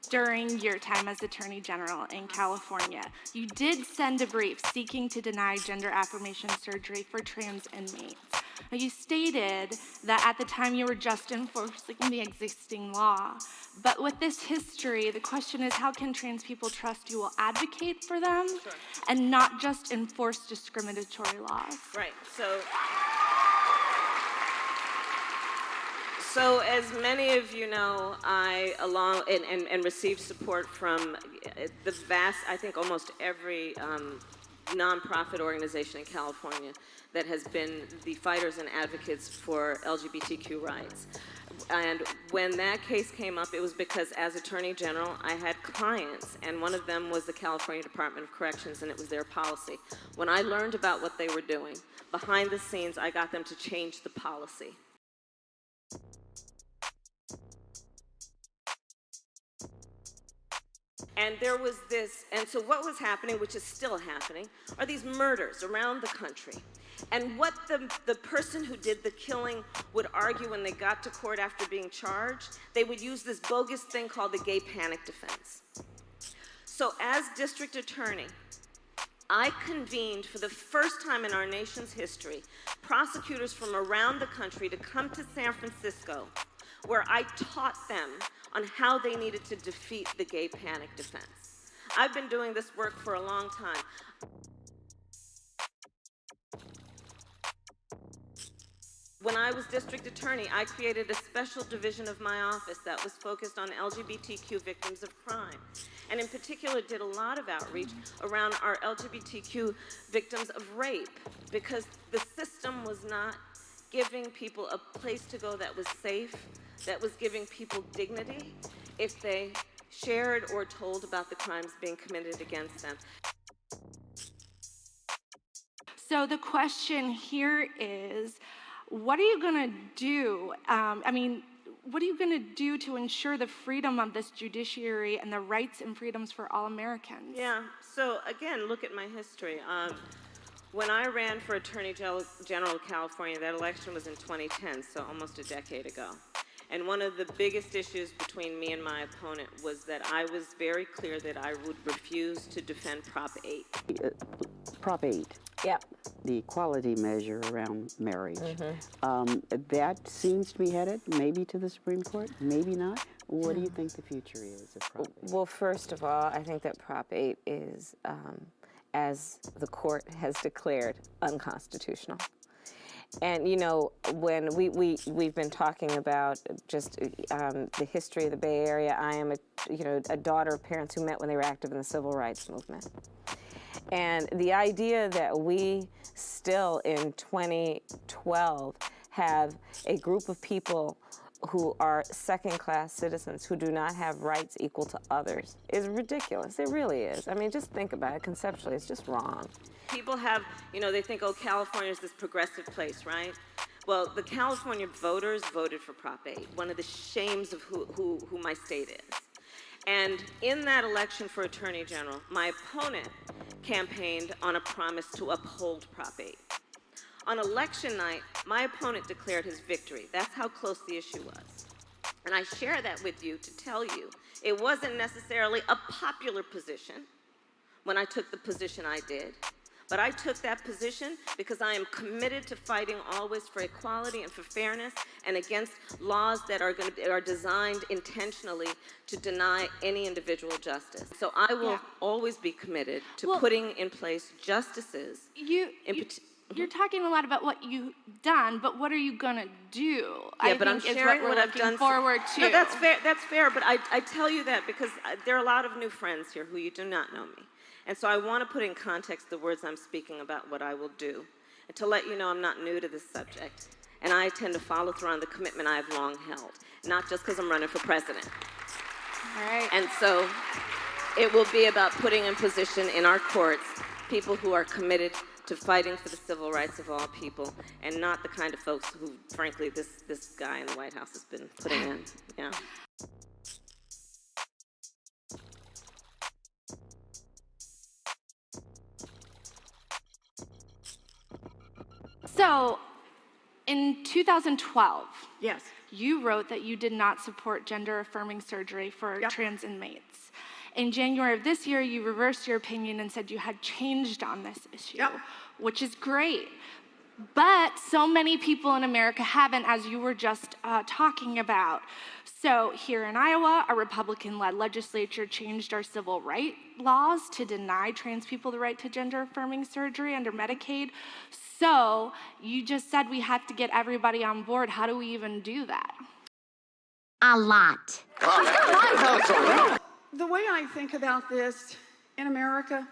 during your time as Attorney General in California, you did send a brief seeking to deny gender affirmation surgery for trans inmates. Now, you stated that at the time you were just enforcing the existing law, but with this history, the question is, how can trans people trust you will advocate for them and not just enforce discriminatory laws? Right. So as many of you know, I along and received support from the vast, I think almost every nonprofit organization in California that has been the fighters and advocates for LGBTQ rights. And when that case came up, it was because as Attorney General, I had clients, and one of them was the California Department of Corrections, and it was their policy. When I learned about what they were doing, behind the scenes, I got them to change the policy. And there was this, and so what was happening, which is still happening, are these murders around the country. And what the person who did the killing would argue when they got to court after being charged, they would use this bogus thing called the gay panic defense. So as district attorney, I convened for the first time in our nation's history prosecutors from around the country to come to San Francisco, where I taught them on how they needed to defeat the gay panic defense. I've been doing this work for a long time. When I was district attorney, I created a special division of my office that was focused on LGBTQ victims of crime, and in particular did a lot of outreach around our LGBTQ victims of rape, because the system was not giving people a place to go that was safe, that was giving people dignity if they shared or told about the crimes being committed against them. So the question here is, what are you going to do? What are you going to do to ensure the freedom of this judiciary and the rights and freedoms for all Americans? Yeah, so again, look at my history. When I ran for Attorney General of California, that election was in 2010, so almost a decade ago. And one of the biggest issues between me and my opponent was that I was very clear that I would refuse to defend Prop 8. Prop 8. Yep. The equality measure around marriage. That seems to be headed maybe to the Supreme Court, maybe not. What do you think the future is of Prop 8? Well, first of all, I think that Prop 8 is, as the court has declared, unconstitutional. And, you know, when we've been talking about just the history of the Bay Area, I am a daughter of parents who met when they were active in the civil rights movement. And the idea that we still in 2012 have a group of people who are second-class citizens who do not have rights equal to others is ridiculous. It really is. I mean, just think about it. Conceptually, it's just wrong. People have, they think, oh, California is this progressive place, right? Well, the California voters voted for Prop 8, one of the shames of who my state is. And in that election for Attorney General, my opponent campaigned on a promise to uphold Prop 8. On election night, my opponent declared his victory. That's how close the issue was. And I share that with you to tell you it wasn't necessarily a popular position when I took the position I did. But I took that position because I am committed to fighting always for equality and for fairness and against laws that are designed intentionally to deny any individual justice. So I will always be committed to putting in place justices. You're talking a lot about what you've done, but what are you going to do? Yeah, but I'm sharing what I've done. Forward to. No, that's fair. That's fair. But I tell you that because there are a lot of new friends here who you do not know me. And so I want to put in context the words I'm speaking about what I will do, and to let you know I'm not new to this subject. And I tend to follow through on the commitment I have long held, not just because I'm running for president. All right. And so it will be about putting in position in our courts people who are committed to fighting for the civil rights of all people, and not the kind of folks who, frankly, this guy in the White House has been putting in. Yeah. So, in 2012, yes, you wrote that you did not support gender-affirming surgery for trans inmates. In January of this year, you reversed your opinion and said you had changed on this issue, which is great. But so many people in America haven't, as you were just talking about. So here in Iowa, a Republican-led legislature changed our civil rights laws to deny trans people the right to gender-affirming surgery under Medicaid. So you just said we have to get everybody on board. How do we even do that? A lot. The way I think about this in America,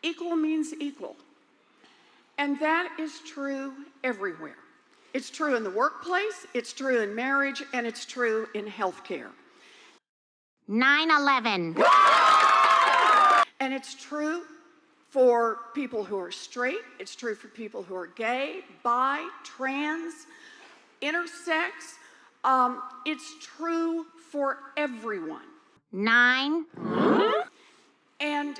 equal means equal. And that is true everywhere. It's true in the workplace, it's true in marriage, and it's true in healthcare. 9/11. And it's true for people who are straight, it's true for people who are gay, bi, trans, intersex. It's true for everyone. 9. And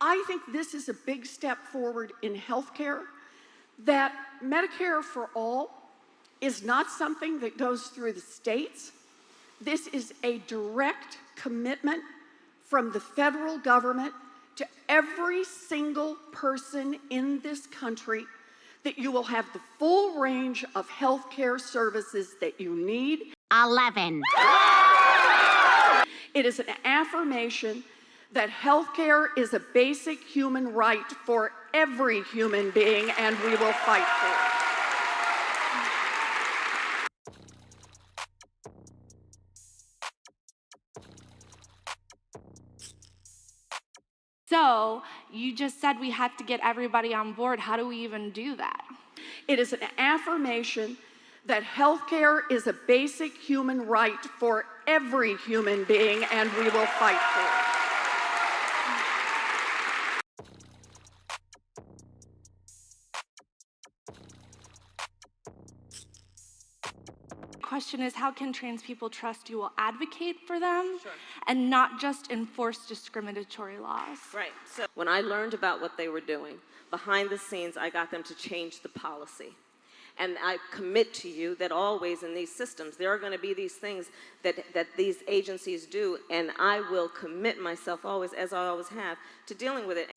I think this is a big step forward in healthcare, that Medicare for all is not something that goes through the states. This is a direct commitment from the federal government to every single person in this country that you will have the full range of healthcare services that you need. 11. It is an affirmation that healthcare is a basic human right for every human being, and we will fight for it. So you just said we have to get everybody on board. How do we even do that? It is an affirmation that healthcare is a basic human right for every human being, and we will fight for it. The question is, how can trans people trust you will advocate for them and not just enforce discriminatory laws? Right. So when I learned about what they were doing, behind the scenes, I got them to change the policy. And I commit to you that always in these systems, there are going to be these things that these agencies do, and I will commit myself always, as I always have, to dealing with it.